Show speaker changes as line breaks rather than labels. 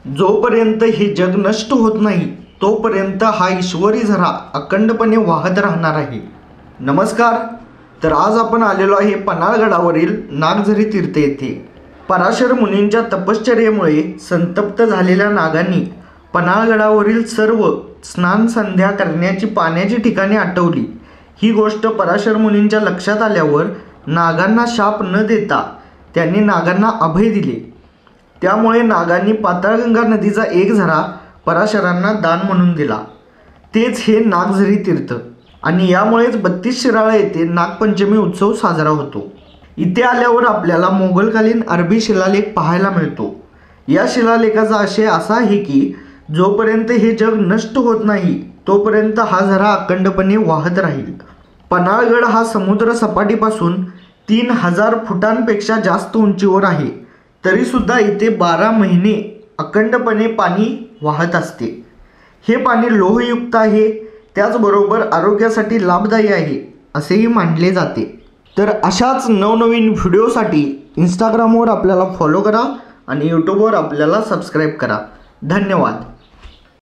जोपर्यंत हे जग नष्ट होत नाही तोपर्यंत हा ईश्वरी झरा अखंडपणे वाहत राहणार आहे। नमस्कार। तर आज आपण आलेलो आहे पन्हाळगडावरील नागझरी तीर्थ येथे। पराशर मुनींच्या तपश्चर्येमुळे संतप्त झालेल्या नागांनी पन्हाळगडावरील सर्व स्नान संध्या करण्याची पाण्याची ठिकाणे आटवली। ही गोष्ट पराशर मुनींच्या लक्षात आल्यावर नागांना शाप न देता त्यांनी नागांना अभय दिले। त्यामुळे नागांनी पाताळगंगा नदीचा एक झरा पराशरांना दान म्हणून दिला। तेच हे नागझरी तीर्थ आणि यामुळेच 32 शिराळा येथे नागपंचमी उत्सव साजरा होतो। इथे आल्यावर आपल्याला मोगलकालीन अरबी शिलालेख पाहायला मिळतो। या शिलालेखाचा आशय असा आहे की जोपर्यंत हे जग नष्ट होत नाही तोपर्यंत हा झरा अखंडपणे वाहत राहील। पन्हाळगड हा समुद्र सपाटीपासून 3000 फुटांपेक्षा जास्त उंचीवर आहे, तरी सुद्धा इथे 12 महिने अखंडपणे पाणी वाहत असते। हे पाणी लोहयुक्त आहे, त्याचबरोबर आरोग्यासाठी लाभदायी आहे असेही मानले जाते। तर अशाच नवनवीन व्हिडिओसाठी इंस्टाग्रामवर आपल्याला फॉलो करा आणि यूट्यूबवर आपल्याला सबस्क्राईब करा। धन्यवाद।